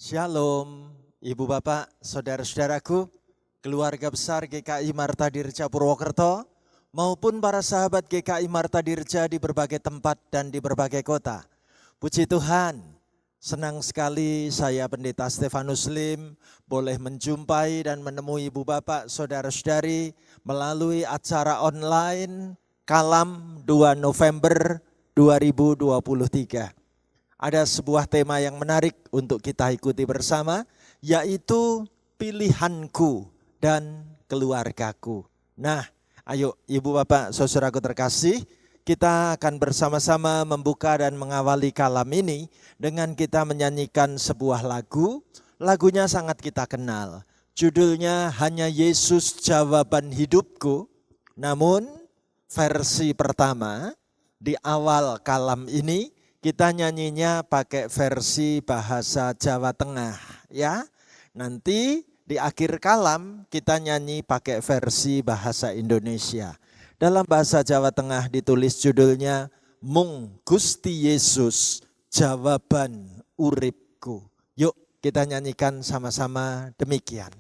Shalom, Ibu Bapak, Saudara-saudaraku, keluarga besar GKI Marta Dirja Purwokerto, maupun para sahabat GKI Marta Dirja di berbagai tempat dan di berbagai kota. Puji Tuhan, senang sekali saya Pendeta Stefanus Lim boleh menjumpai dan menemui Ibu Bapak, Saudara-saudari melalui acara online Kalam 2 November 2023. Ada sebuah tema yang menarik untuk kita ikuti bersama, yaitu pilihanku dan keluargaku. Nah, ayo Ibu Bapak Saudaraku terkasih, kita akan bersama-sama membuka dan mengawali kalam ini dengan kita menyanyikan sebuah lagu. Lagunya sangat kita kenal, judulnya Hanya Yesus Jawaban Hidupku. Namun versi pertama di awal kalam ini kita nyanyinya pakai versi bahasa Jawa Tengah ya. Nanti di akhir kalam kita nyanyi pakai versi bahasa Indonesia. Dalam bahasa Jawa Tengah ditulis judulnya Mung Gusti Yesus Jawaban Uripku. Yuk kita nyanyikan sama-sama demikian.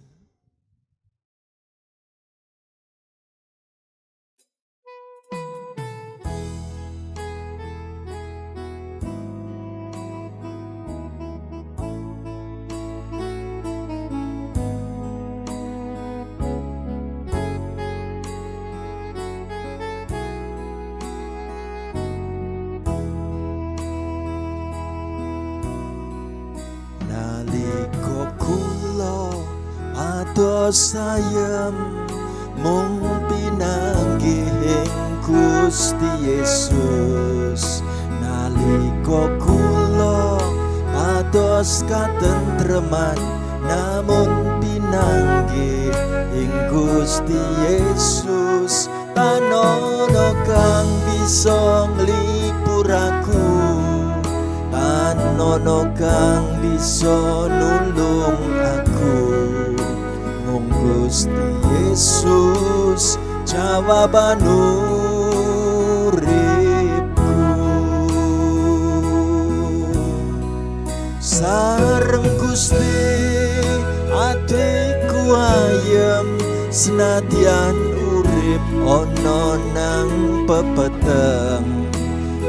Sayem mung pinanggih Gusti Yesus nalika kula pados katentreman namun pinanggih ing Gusti Yesus tanono kang bisa nglipur aku tanono kang bisa nulung aku. Gusti Yesus jawaban uripku. Sareng Gusti atiku ayem senadyan urip ana nang pepeteng.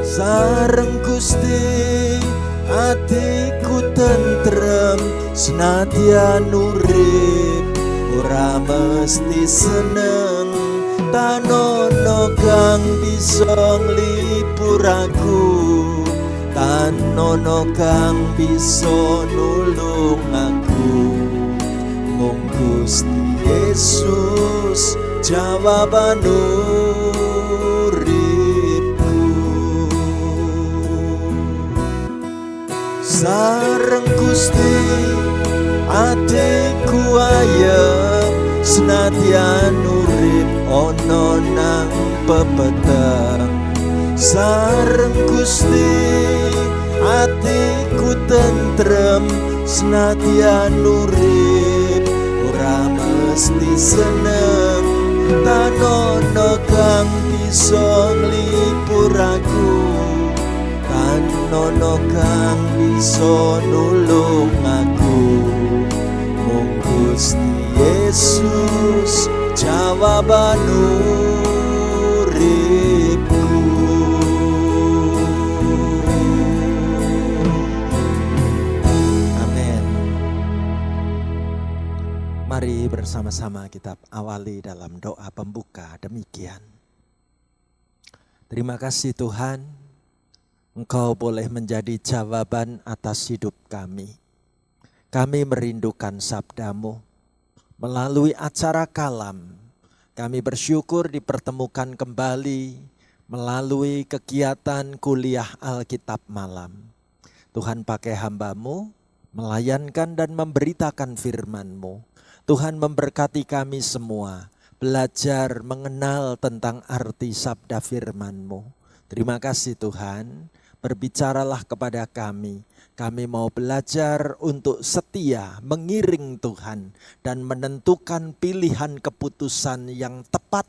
Sareng Gusti atiku tentrem senadyan urip ora mesti seneng tanono kang bisa nglipur aku tanono kang bisa nulung aku mung Gusti Yesus jawaban uripku. Sareng Gusti atiku ayem senadyan urip ana nang pepeteng. Sareng Gusti atiku tentrem senadyan urip ora mesti seneng tanono kang bisa nglipur aku tanono kang bisa nulung aku. Gusti Yesus jawaban uripku. Amin. Mari bersama-sama kita awali dalam doa pembuka demikian. Terima kasih Tuhan, Engkau boleh menjadi jawaban atas hidup kami. Kami merindukan sabda-Mu. Melalui acara kalam, kami bersyukur dipertemukan kembali melalui kegiatan kuliah Alkitab malam. Tuhan pakai hamba-Mu, melayankan dan memberitakan firman-Mu. Tuhan memberkati kami semua, belajar mengenal tentang arti sabda firman-Mu. Terima kasih Tuhan, berbicaralah kepada kami. Kami mau belajar untuk setia mengiring Tuhan dan menentukan pilihan keputusan yang tepat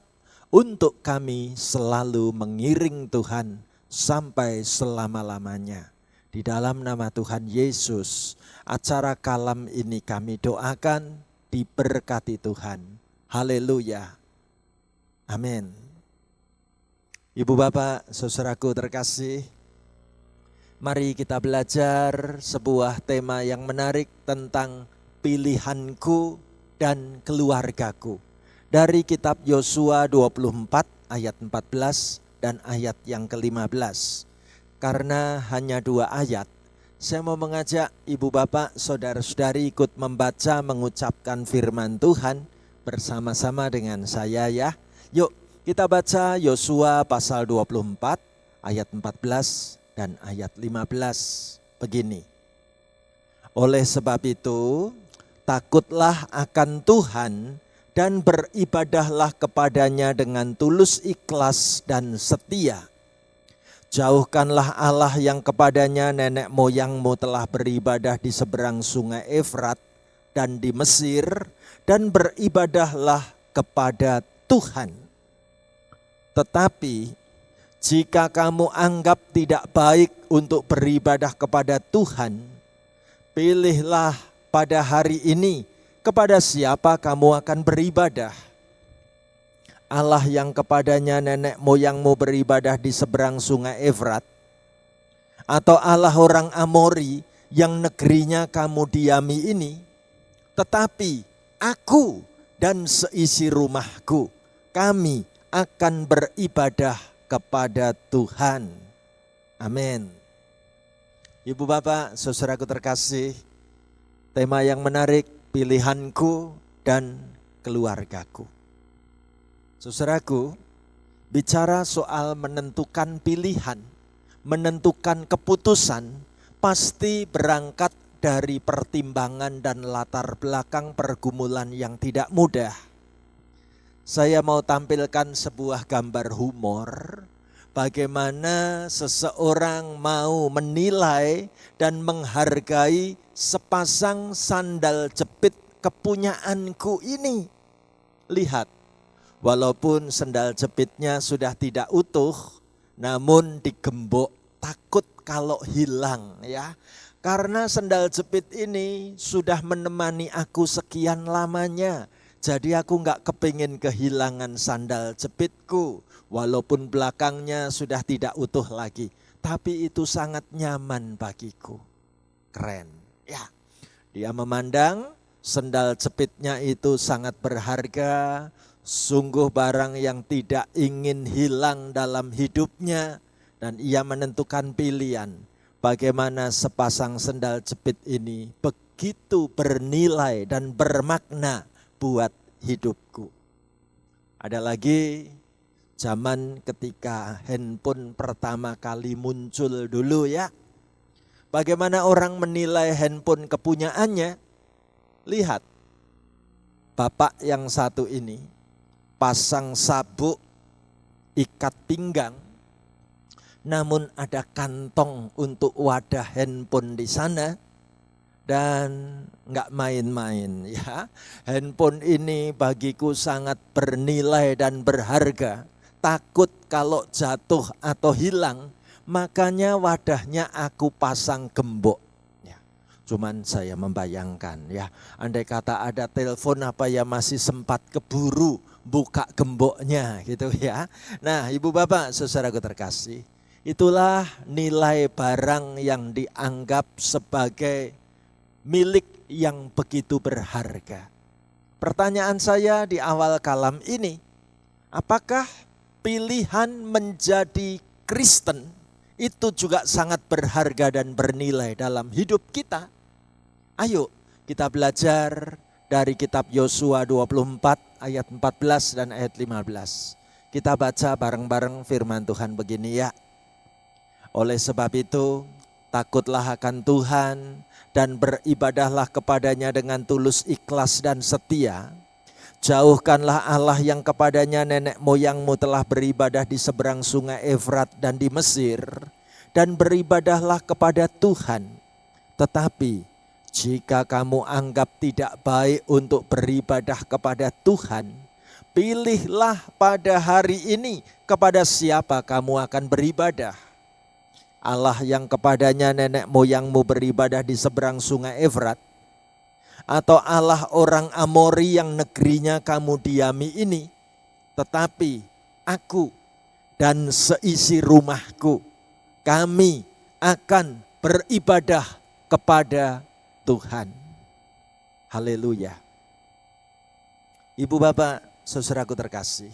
untuk kami selalu mengiring Tuhan sampai selama-lamanya. Di dalam nama Tuhan Yesus, acara kalam ini kami doakan diberkati Tuhan. Haleluya. Amin. Ibu bapak, saudaraku terkasih, mari kita belajar sebuah tema yang menarik tentang pilihanku dan keluargaku. Dari kitab Yosua 24 ayat 14 dan ayat yang ke-15. Karena hanya 2 ayat, saya mau mengajak ibu bapak, saudara-saudari ikut membaca mengucapkan firman Tuhan bersama-sama dengan saya ya. Yuk kita baca Yosua pasal 24 ayat 14 dan ayat 15 begini. Oleh sebab itu, takutlah akan Tuhan dan beribadahlah kepadanya dengan tulus ikhlas dan setia. Jauhkanlah Allah yang kepadanya nenek moyangmu telah beribadah di seberang sungai Efrat dan di Mesir, dan beribadahlah kepada Tuhan. Tetapi jika kamu anggap tidak baik untuk beribadah kepada Tuhan, pilihlah pada hari ini kepada siapa kamu akan beribadah. Allah yang kepadanya nenek moyangmu beribadah di seberang sungai Efrat, atau Allah orang Amori yang negerinya kamu diami ini. Tetapi aku dan seisi rumahku, kami akan beribadah kepada Tuhan. Amin. Ibu bapak, saudaraku terkasih, tema yang menarik, pilihanku dan keluargaku. Saudaraku, bicara soal menentukan pilihan, menentukan keputusan, pasti berangkat dari pertimbangan dan latar belakang pergumulan yang tidak mudah. Saya mau tampilkan sebuah gambar humor, bagaimana seseorang mau menilai dan menghargai sepasang sandal jepit kepunyaanku ini. Lihat. Walaupun sandal jepitnya sudah tidak utuh, namun digembok, takut kalau hilang ya. Karena sandal jepit ini sudah menemani aku sekian lamanya. Jadi aku gak kepingin kehilangan sandal jepitku. Walaupun belakangnya sudah tidak utuh lagi. Tapi itu sangat nyaman bagiku. Keren ya. Dia memandang sandal jepitnya itu sangat berharga. Sungguh barang yang tidak ingin hilang dalam hidupnya, dan ia menentukan pilihan bagaimana sepasang sandal jepit ini begitu bernilai dan bermakna buat hidupku. Ada lagi zaman ketika handphone pertama kali muncul dulu ya. Bagaimana orang menilai handphone kepunyaannya? Lihat, bapak yang satu ini pasang sabuk ikat pinggang, namun ada kantong untuk wadah handphone di sana, dan nggak main-main ya. Handphone ini bagiku sangat bernilai dan berharga. Takut kalau jatuh atau hilang, makanya wadahnya aku pasang gembok. Cuman saya membayangkan ya, andai kata ada telepon apa ya masih sempat keburu buka gemboknya gitu ya. Nah ibu bapak saudaraku terkasih, itulah nilai barang yang dianggap sebagai milik yang begitu berharga. Pertanyaan saya di awal kalam ini, apakah pilihan menjadi Kristen itu juga sangat berharga dan bernilai dalam hidup kita? Ayo kita belajar dari kitab Yosua 24 ayat 14 dan ayat 15. Kita baca bareng-bareng firman Tuhan begini ya. Oleh sebab itu, takutlah akan Tuhan dan beribadahlah kepadanya dengan tulus ikhlas dan setia. Jauhkanlah Allah yang kepadanya nenek moyangmu telah beribadah di seberang sungai Efrat dan di Mesir, dan beribadahlah kepada Tuhan. Tetapi jika kamu anggap tidak baik untuk beribadah kepada Tuhan, pilihlah pada hari ini kepada siapa kamu akan beribadah. Allah yang kepadanya nenek moyangmu beribadah di seberang sungai Efrat, atau Allah orang Amori yang negerinya kamu diami ini, tetapi aku dan seisi rumahku, kami akan beribadah kepada Tuhan. Haleluya. Ibu bapak, saudaraku terkasih,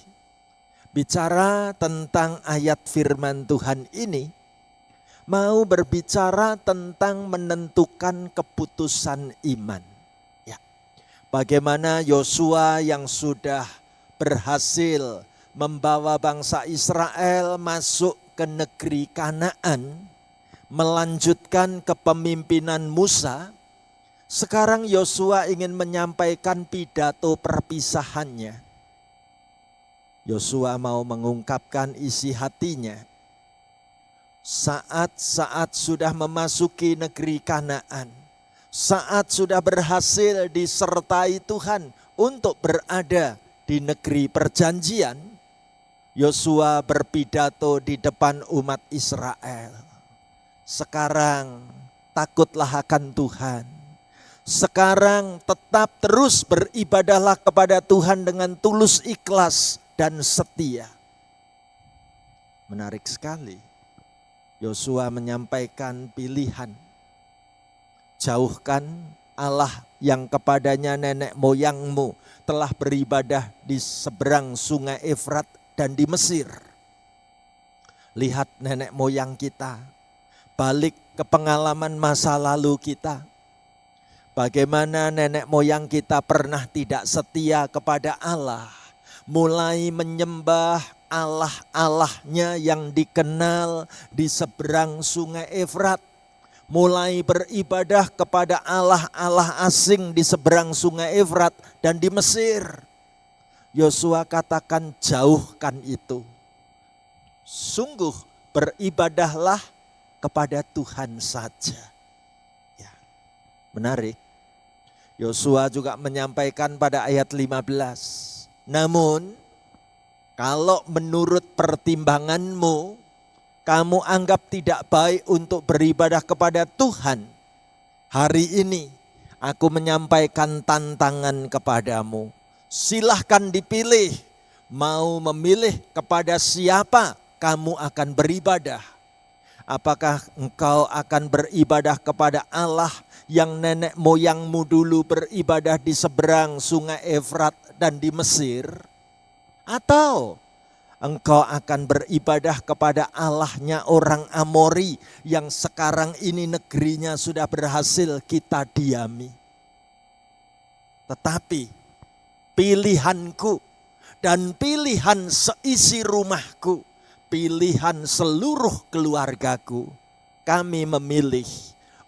bicara tentang ayat firman Tuhan ini, mau berbicara tentang menentukan keputusan iman. Ya. Bagaimana Yosua yang sudah berhasil membawa bangsa Israel masuk ke negeri Kanaan, melanjutkan kepemimpinan Musa, sekarang Yosua ingin menyampaikan pidato perpisahannya. Yosua mau mengungkapkan isi hatinya. Saat sudah memasuki negeri Kanaan, saat sudah berhasil disertai Tuhan untuk berada di negeri perjanjian, Yosua berpidato di depan umat Israel. Sekarang takutlah akan Tuhan. Sekarang tetap terus beribadahlah kepada Tuhan dengan tulus, ikhlas, dan setia. Menarik sekali. Yosua menyampaikan pilihan. Jauhkan Allah yang kepadanya nenek moyangmu telah beribadah di seberang sungai Efrat dan di Mesir. Lihat nenek moyang kita, balik ke pengalaman masa lalu kita. Bagaimana nenek moyang kita pernah tidak setia kepada Allah, mulai menyembah Allah-Allahnya yang dikenal di seberang sungai Efrat, mulai beribadah kepada Allah-Allah asing di seberang sungai Efrat dan di Mesir. Yosua katakan jauhkan itu. Sungguh beribadahlah kepada Tuhan saja. Ya, menarik. Yosua juga menyampaikan pada ayat 15. Namun kalau menurut pertimbanganmu, kamu anggap tidak baik untuk beribadah kepada Tuhan, hari ini aku menyampaikan tantangan kepadamu. Silahkan dipilih, mau memilih kepada siapa kamu akan beribadah. Apakah engkau akan beribadah kepada Allah yang nenek moyangmu dulu beribadah di seberang sungai Efrat dan di Mesir? Atau engkau akan beribadah kepada Allahnya orang Amori yang sekarang ini negerinya sudah berhasil kita diami. Tetapi pilihanku dan pilihan seisi rumahku, pilihan seluruh keluargaku, kami memilih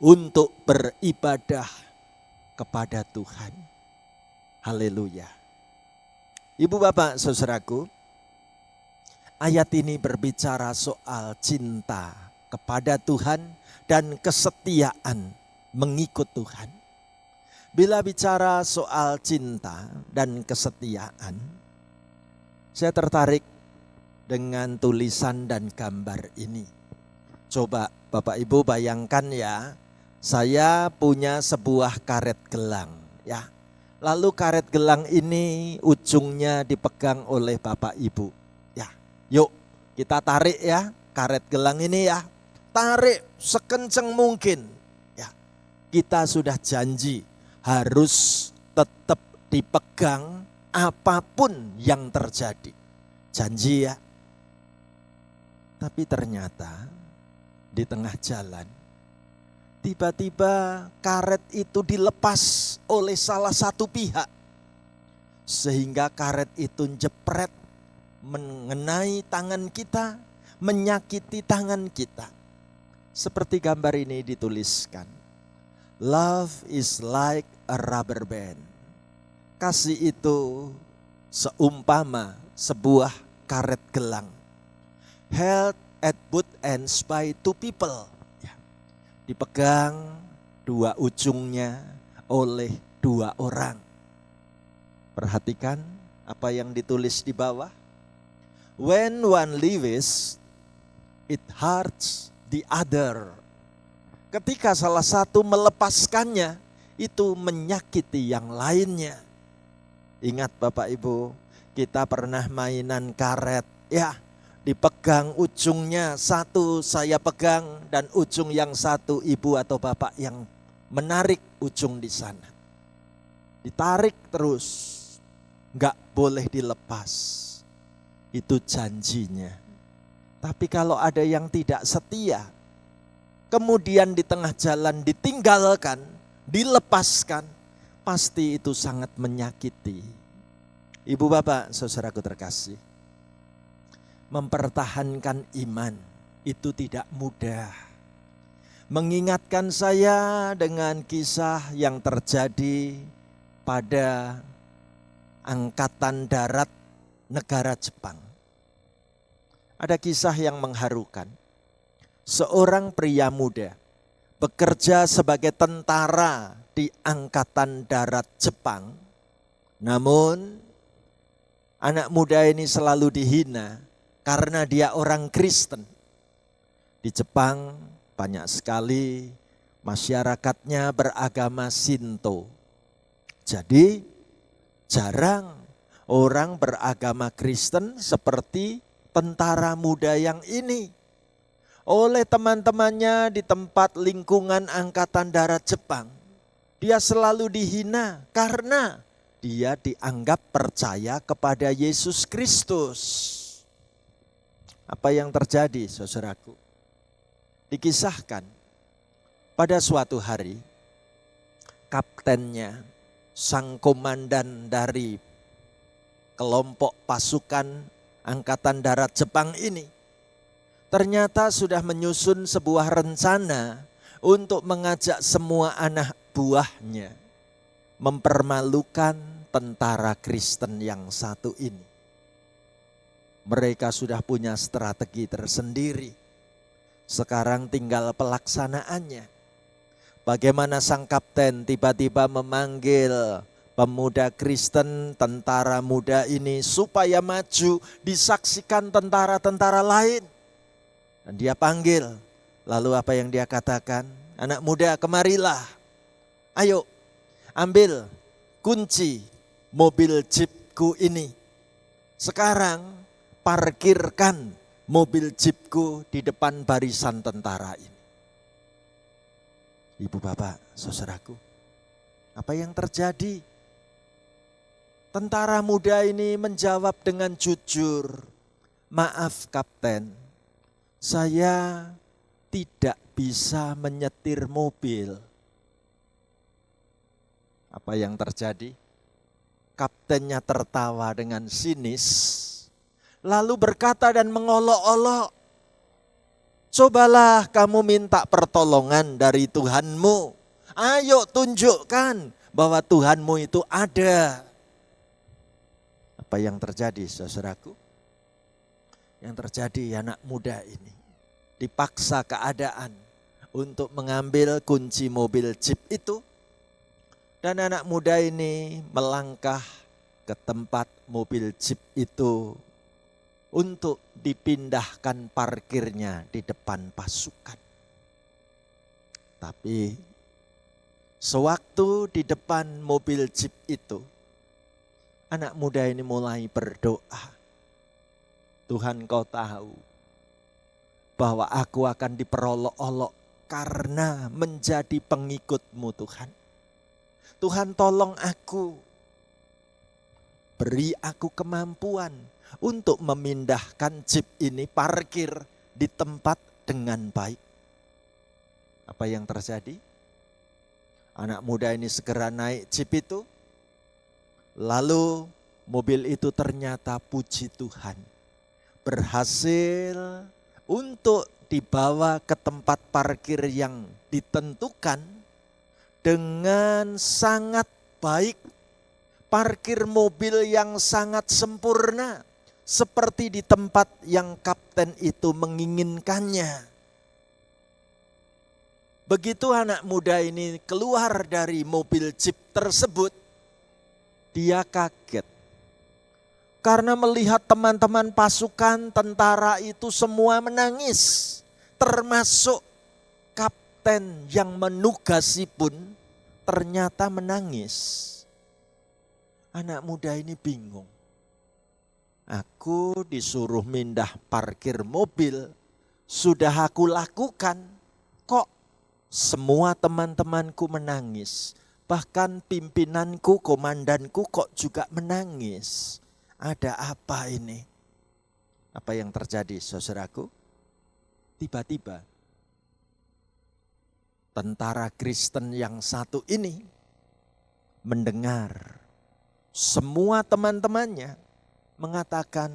untuk beribadah kepada Tuhan. Haleluya. Ibu bapak saudaraku, ayat ini berbicara soal cinta kepada Tuhan dan kesetiaan mengikut Tuhan. Bila bicara soal cinta dan kesetiaan, saya tertarik dengan tulisan dan gambar ini. Coba Bapak Ibu bayangkan ya, saya punya sebuah karet gelang ya. Lalu karet gelang ini ujungnya dipegang oleh Bapak Ibu. Ya, yuk kita tarik ya karet gelang ini ya. Tarik sekencang mungkin. Ya, kita sudah janji harus tetap dipegang apapun yang terjadi. Janji ya. Tapi ternyata di tengah jalan, tiba-tiba karet itu dilepas oleh salah satu pihak. Sehingga karet itu jepret mengenai tangan kita, menyakiti tangan kita. Seperti gambar ini dituliskan. Love is like a rubber band. Kasih itu seumpama sebuah karet gelang. Held at both ends by two people. Dipegang dua ujungnya oleh dua orang. Perhatikan apa yang ditulis di bawah. When one leaves, it hurts the other. Ketika salah satu melepaskannya, itu menyakiti yang lainnya. Ingat Bapak Ibu, kita pernah mainan karet, ya, dipegang ujungnya satu saya pegang dan ujung yang satu ibu atau bapak yang menarik ujung di sana. Ditarik terus, nggak boleh dilepas. Itu janjinya. Tapi kalau ada yang tidak setia, kemudian di tengah jalan ditinggalkan, dilepaskan, pasti itu sangat menyakiti. Ibu bapak, saudaraku terkasih, mempertahankan iman itu tidak mudah. Mengingatkan saya dengan kisah yang terjadi pada angkatan darat negara Jepang. Ada kisah yang mengharukan. Seorang pria muda bekerja sebagai tentara di angkatan darat Jepang. Namun anak muda ini selalu dihina karena dia orang Kristen. Di Jepang banyak sekali masyarakatnya beragama Shinto. Jadi jarang orang beragama Kristen seperti tentara muda yang ini. Oleh teman-temannya di tempat lingkungan angkatan darat Jepang, dia selalu dihina karena dia dianggap percaya kepada Yesus Kristus. Apa yang terjadi, saudaraku? Dikisahkan pada suatu hari, kaptennya, sang komandan dari kelompok pasukan angkatan darat Jepang ini, ternyata sudah menyusun sebuah rencana untuk mengajak semua anak buahnya mempermalukan tentara Kristen yang satu ini. Mereka sudah punya strategi tersendiri. Sekarang tinggal pelaksanaannya. Bagaimana sang kapten tiba-tiba memanggil pemuda Kristen, tentara muda ini supaya maju disaksikan tentara-tentara lain. Dan dia panggil, lalu apa yang dia katakan? Anak muda, kemarilah. Ayo, ambil kunci mobil jeepku ini. Sekarang parkirkan mobil jeepku di depan barisan tentara ini. Ibu bapak, saudaraku, apa yang terjadi? Tentara muda ini menjawab dengan jujur, maaf kapten, saya tidak bisa menyetir mobil. Apa yang terjadi? Kaptennya tertawa dengan sinis, lalu berkata dan mengolok-olok, cobalah kamu minta pertolongan dari Tuhanmu. Ayo tunjukkan bahwa Tuhanmu itu ada. Apa yang terjadi, saudaraku? Yang terjadi, anak muda ini dipaksa keadaan untuk mengambil kunci mobil jeep itu. Dan anak muda ini melangkah ke tempat mobil jeep itu untuk dipindahkan parkirnya di depan pasukan. Tapi sewaktu di depan mobil jeep itu, anak muda ini mulai berdoa. Tuhan, kau tahu bahwa aku akan diperolok-olok karena menjadi pengikut-Mu Tuhan. Tuhan tolong aku, beri aku kemampuan untuk memindahkan jeep ini parkir di tempat dengan baik. Apa yang terjadi? Anak muda ini segera naik jeep itu. Lalu mobil itu ternyata puji Tuhan berhasil untuk dibawa ke tempat parkir yang ditentukan dengan sangat baik. Parkir mobil yang sangat sempurna seperti di tempat yang kapten itu menginginkannya. Begitu anak muda ini keluar dari mobil jeep tersebut, dia kaget karena melihat teman-teman pasukan tentara itu semua menangis termasuk kapten yang menugasi pun ternyata menangis. Anak muda ini bingung. Aku disuruh mindah parkir mobil, sudah aku lakukan, kok semua teman-temanku menangis. Bahkan pimpinanku, komandanku kok juga menangis. Ada apa ini? Apa yang terjadi, saudaraku? Tiba-tiba tentara Kristen yang satu ini mendengar semua teman-temannya mengatakan,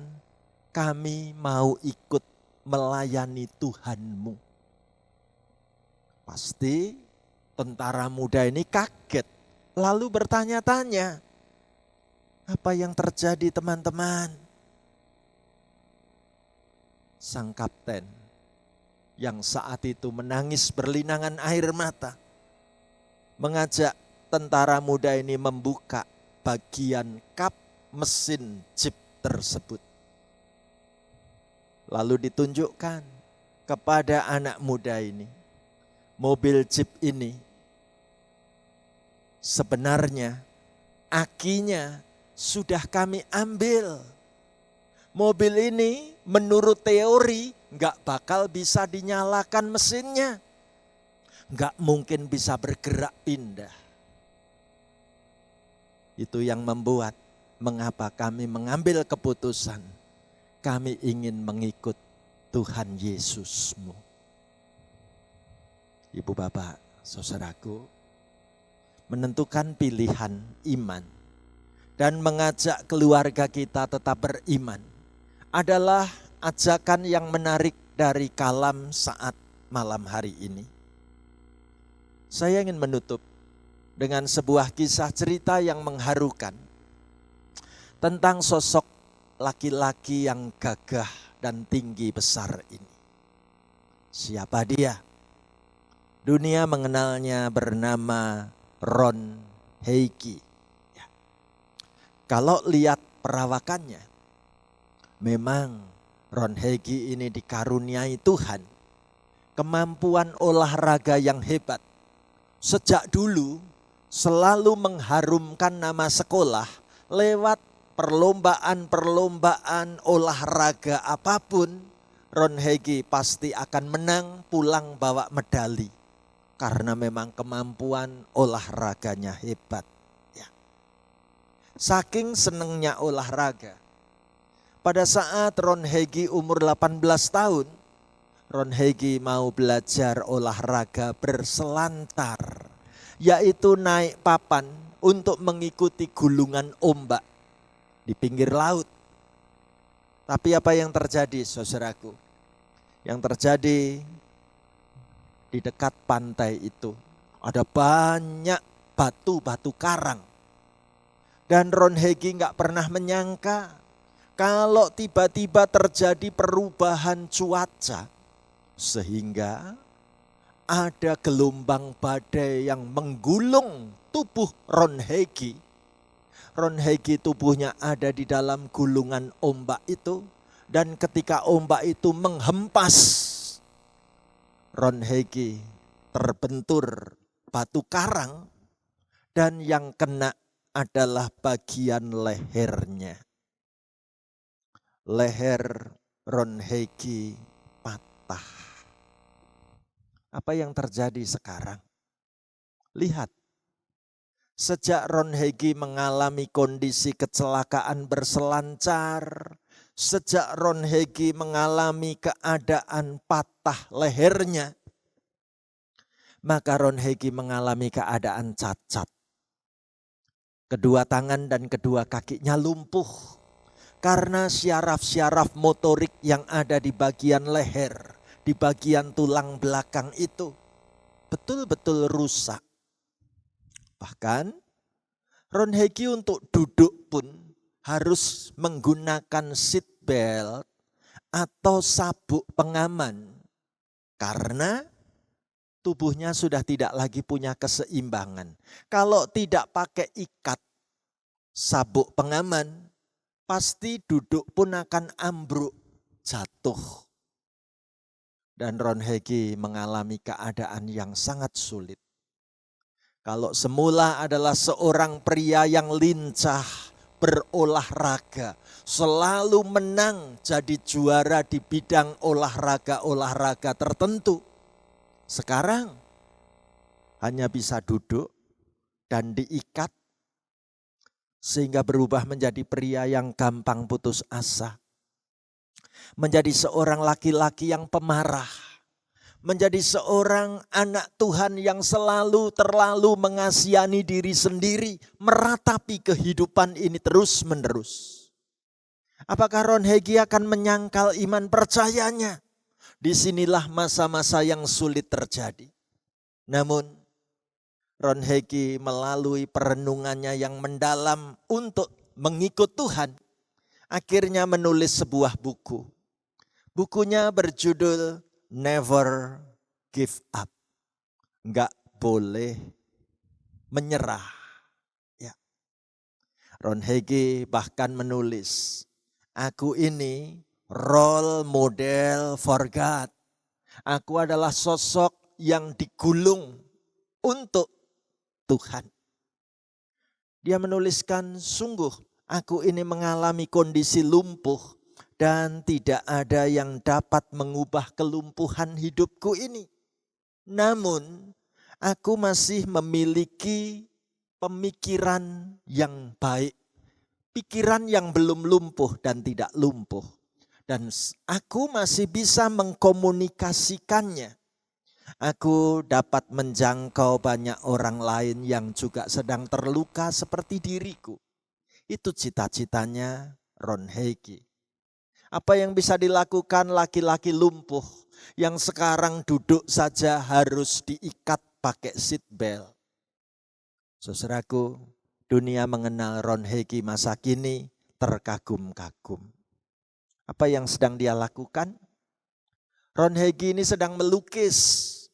kami mau ikut melayani Tuhanmu. Pasti tentara muda ini kaget, lalu bertanya-tanya, apa yang terjadi teman-teman? Sang kapten yang saat itu menangis berlinangan air mata, mengajak tentara muda ini membuka bagian kap mesin jeep tersebut. Lalu ditunjukkan kepada anak muda ini, mobil jeep ini sebenarnya akinya sudah kami ambil. Mobil ini menurut teori nggak bakal bisa dinyalakan mesinnya. Nggak mungkin bisa bergerak pindah. Itu yang membuat mengapa kami mengambil keputusan. Kami ingin mengikut Tuhan Yesusmu. Ibu bapak, saudaraku, menentukan pilihan iman dan mengajak keluarga kita tetap beriman adalah ajakan yang menarik dari Kalam saat malam hari ini. Saya ingin menutup dengan sebuah kisah cerita yang mengharukan tentang sosok laki-laki yang gagah dan tinggi besar ini. Siapa dia? Dunia mengenalnya bernama Ron Heiki. Ya. Kalau lihat perawakannya, memang Ron Heiki ini dikaruniai Tuhan kemampuan olahraga yang hebat. Sejak dulu selalu mengharumkan nama sekolah lewat perlombaan-perlombaan olahraga apapun. Ron Heiki pasti akan menang, pulang bawa medali. Karena memang kemampuan olahraganya hebat. Ya. Saking senengnya olahraga. Pada saat Ron Heiki umur 18 tahun, Ron Heiki mau belajar olahraga berselancar, yaitu naik papan untuk mengikuti gulungan ombak di pinggir laut. Tapi apa yang terjadi, saudaraku? Yang terjadi di dekat pantai itu ada banyak batu-batu karang. Dan Ron Heiki nggak pernah menyangka kalau tiba-tiba terjadi perubahan cuaca sehingga ada gelombang badai yang menggulung tubuh Ron Heiki. Ron Heiki tubuhnya ada di dalam gulungan ombak itu, dan ketika ombak itu menghempas Ron Heiki, terbentur batu karang dan yang kena adalah bagian lehernya. Leher Ron Heiki patah. Apa yang terjadi sekarang? Lihat, sejak Ron Heiki mengalami kondisi kecelakaan berselancar, sejak Ron Heiki mengalami keadaan patah lehernya, maka Ron Heiki mengalami keadaan cacat. Kedua tangan dan kedua kakinya lumpuh karena syaraf-syaraf motorik yang ada di bagian leher, di bagian tulang belakang itu betul-betul rusak. Bahkan Ron Heiki untuk duduk pun harus menggunakan seat belt atau sabuk pengaman karena tubuhnya sudah tidak lagi punya keseimbangan. Kalau tidak pakai ikat sabuk pengaman, pasti duduk pun akan ambruk, jatuh. Dan Ron Hegi mengalami keadaan yang sangat sulit. Kalau semula adalah seorang pria yang lincah, berolahraga, selalu menang jadi juara di bidang olahraga-olahraga tertentu. Sekarang hanya bisa duduk dan diikat sehingga berubah menjadi pria yang gampang putus asa. Menjadi seorang laki-laki yang pemarah. Menjadi seorang anak Tuhan yang terlalu mengasihani diri sendiri, meratapi kehidupan ini terus-menerus. Apakah Ron Hegi akan menyangkal iman percayanya? Disinilah masa-masa yang sulit terjadi. Namun Ron Hegi melalui perenungannya yang mendalam untuk mengikut Tuhan, akhirnya menulis sebuah buku. Bukunya berjudul Never Give Up. Enggak boleh menyerah. Ya. Ron Hegi bahkan menulis, aku ini role model for God. Aku adalah sosok yang digulung untuk Tuhan. Dia menuliskan, sungguh aku ini mengalami kondisi lumpuh dan tidak ada yang dapat mengubah kelumpuhan hidupku ini. Namun aku masih memiliki pemikiran yang baik. Pikiran yang belum lumpuh dan tidak lumpuh. Dan aku masih bisa mengkomunikasikannya. Aku dapat menjangkau banyak orang lain yang juga sedang terluka seperti diriku. Itu cita-citanya Ron Hegi. Apa yang bisa dilakukan laki-laki lumpuh yang sekarang duduk saja harus diikat pakai seat belt. Saudaraku, dunia mengenal Ron Hegi masa kini terkagum-kagum. Apa yang sedang dia lakukan? Ron Hegi ini sedang melukis.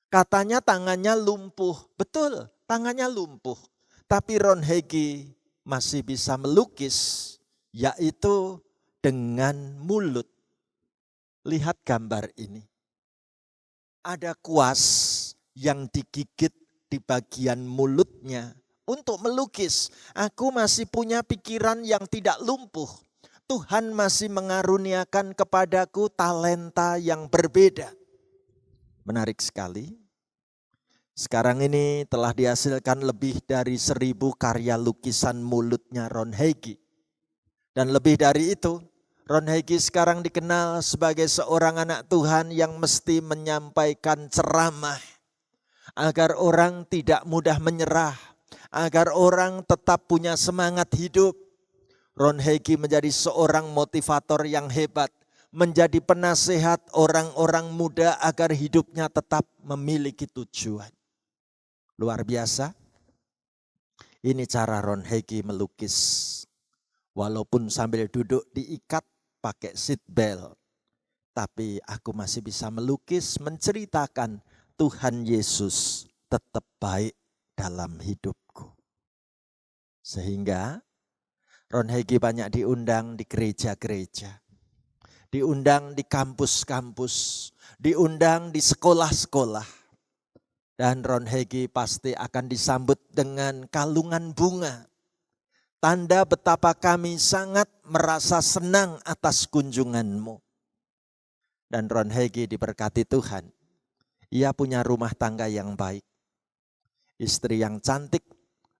Katanya tangannya lumpuh. Betul, tangannya lumpuh. Tapi Ron Hegi masih bisa melukis, yaitu dengan mulut. Lihat gambar ini. Ada kuas yang digigit di bagian mulutnya untuk melukis. Aku masih punya pikiran yang tidak lumpuh. Tuhan masih mengaruniakan kepadaku talenta yang berbeda. Menarik sekali. Sekarang ini telah dihasilkan lebih dari 1000 karya lukisan mulutnya Ron Hegi. Dan lebih dari itu, Ron Hegi sekarang dikenal sebagai seorang anak Tuhan yang mesti menyampaikan ceramah. Agar orang tidak mudah menyerah. Agar orang tetap punya semangat hidup. Ron Hegi menjadi seorang motivator yang hebat. Menjadi penasehat orang-orang muda agar hidupnya tetap memiliki tujuan. Luar biasa. Ini cara Ron Hegi melukis. Walaupun sambil duduk diikat pakai seat belt. Tapi aku masih bisa melukis, menceritakan Tuhan Yesus tetap baik dalam hidupku. Sehingga Ron Hegi banyak diundang di gereja-gereja. Diundang di kampus-kampus. Diundang di sekolah-sekolah. Dan Ron Hegi pasti akan disambut dengan kalungan bunga. Tanda betapa kami sangat merasa senang atas kunjunganmu. Dan Ron Hegi diberkati Tuhan. Ia punya rumah tangga yang baik. Istri yang cantik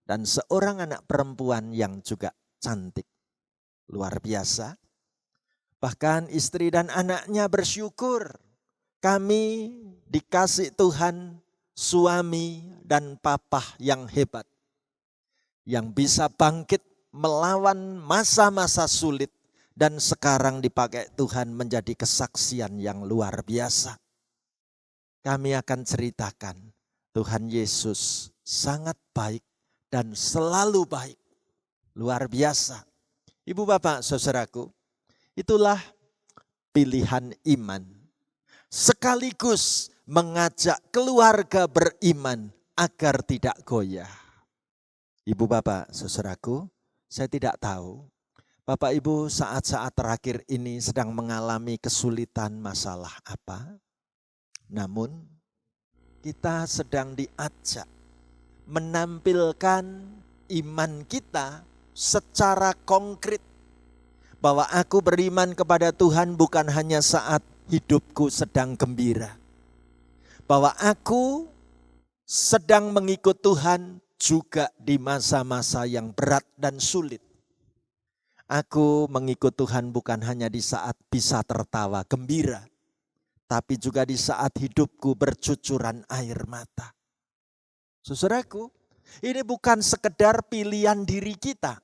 dan seorang anak perempuan yang juga cantik. Luar biasa. Bahkan istri dan anaknya bersyukur. Kami dikasih Tuhan suami dan papa yang hebat. Yang bisa bangkit melawan masa-masa sulit dan sekarang dipakai Tuhan menjadi kesaksian yang luar biasa. Kami akan ceritakan Tuhan Yesus sangat baik dan selalu baik. Luar biasa. Ibu bapak saudaraku, itulah pilihan iman. Sekaligus mengajak keluarga beriman agar tidak goyah. Ibu bapak saudaraku, saya tidak tahu Bapak Ibu saat-saat terakhir ini sedang mengalami kesulitan masalah apa? Namun kita sedang diajak menampilkan iman kita secara konkret. Bahwa aku beriman kepada Tuhan bukan hanya saat hidupku sedang gembira. Bahwa aku sedang mengikut Tuhan juga di masa-masa yang berat dan sulit. Aku mengikut Tuhan bukan hanya di saat bisa tertawa gembira, tapi juga di saat hidupku bercucuran air mata. Saudaraku, ini bukan sekedar pilihan diri kita,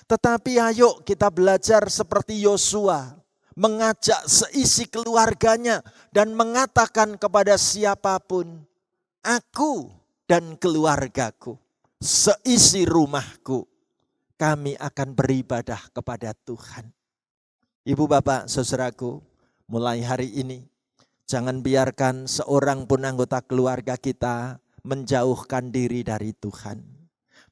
tetapi ayo kita belajar seperti Yosua, mengajak seisi keluarganya dan mengatakan kepada siapapun, aku dan keluargaku, seisi rumahku, kami akan beribadah kepada Tuhan. Ibu bapak saudaraku, mulai hari ini jangan biarkan seorang pun anggota keluarga kita menjauhkan diri dari Tuhan.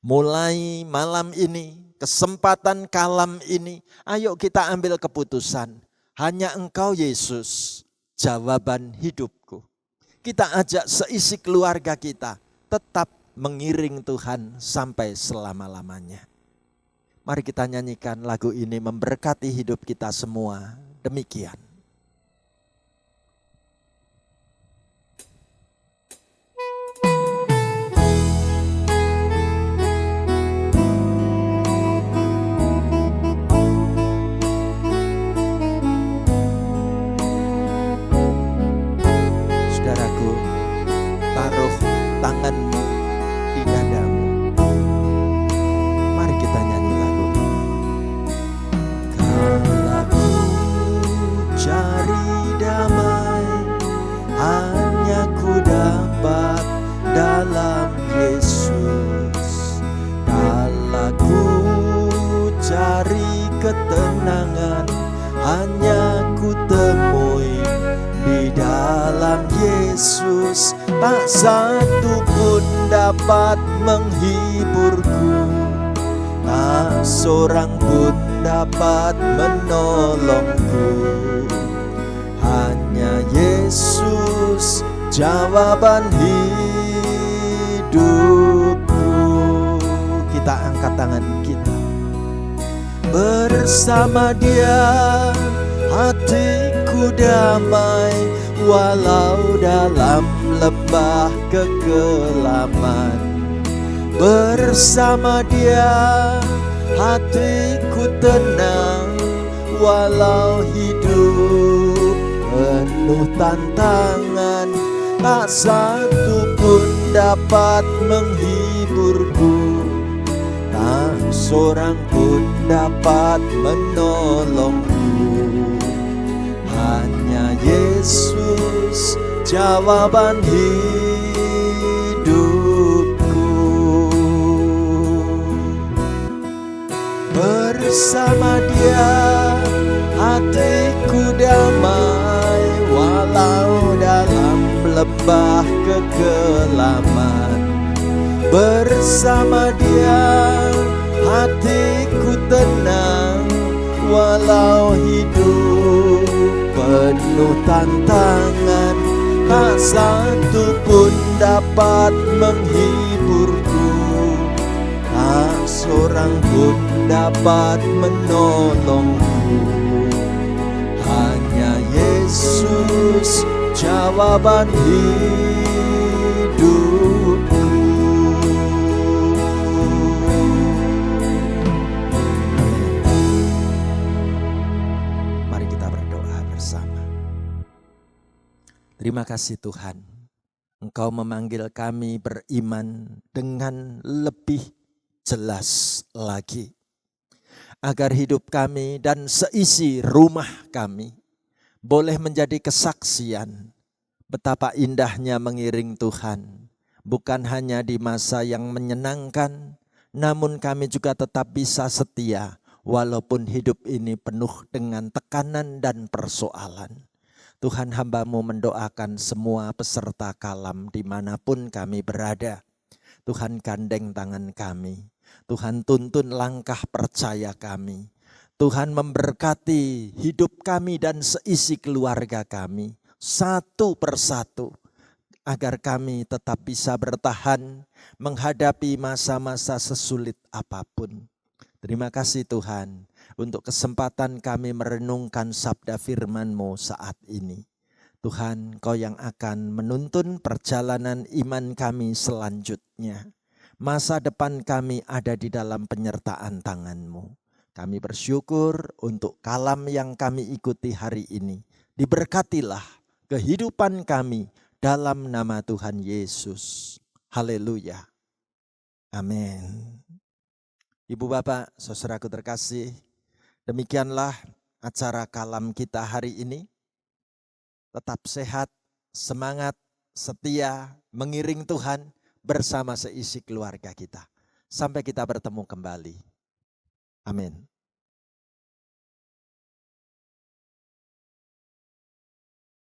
Mulai malam ini, kesempatan kalam ini, ayo kita ambil keputusan. Hanya Engkau Yesus, jawaban hidupku. Kita ajak seisi keluarga kita tetap mengiring Tuhan sampai selama-lamanya. Mari kita nyanyikan lagu ini memberkati hidup kita semua. Demikian. Saudaraku, taruh tanganmu di dadamu. Mari kita nyanyi lagu ini. Kalau ku cari damai, hanya ku dapat dalam Yesus. Kalau ku cari ketenangan, hanya ku temui di dalam Yesus. Tak satu pun dapat menghiburku, tak seorang pun dapat menolongku. Hanya Yesus jawaban hidupku. Kita angkat tangan kita. Bersama Dia hatiku damai, walau dalam lembah kekelaman. Bersama Dia hatiku tenang, walau hidup penuh tantangan. Tak satu pun dapat menghiburku, tak seorang pun dapat menolongku. Hanya Yesus jawaban hidupku. Bersama Dia hatiku damai, walau dalam lembah kekelaman. Bersama Dia hatiku tenang, walau hidup penuh tantangan. Tak satu pun dapat menghiburku, tak seorang pun dapat menolongku. Hanya Yesus jawaban hidupku. Mari kita berdoa bersama. Terima kasih Tuhan, Engkau memanggil kami beriman dengan lebih jelas lagi. Agar hidup kami dan seisi rumah kami boleh menjadi kesaksian betapa indahnya mengiring Tuhan. Bukan hanya di masa yang menyenangkan, namun kami juga tetap bisa setia walaupun hidup ini penuh dengan tekanan dan persoalan. Tuhan, hamba-Mu mendoakan semua peserta kalam dimanapun kami berada. Tuhan, gandeng tangan kami. Tuhan, tuntun langkah percaya kami. Tuhan, memberkati hidup kami dan seisi keluarga kami satu persatu, agar kami tetap bisa bertahan menghadapi masa-masa sesulit apapun. Terima kasih Tuhan untuk kesempatan kami merenungkan sabda firman-Mu saat ini. Tuhan, Kau yang akan menuntun perjalanan iman kami selanjutnya. Masa depan kami ada di dalam penyertaan tangan-Mu. Kami bersyukur untuk kalam yang kami ikuti hari ini. Diberkatilah kehidupan kami dalam nama Tuhan Yesus. Haleluya. Amin. Ibu Bapak, saudaraku terkasih, demikianlah acara kalam kita hari ini. Tetap sehat, semangat, setia, mengiring Tuhan bersama seisi keluarga kita. Sampai kita bertemu kembali. Amin.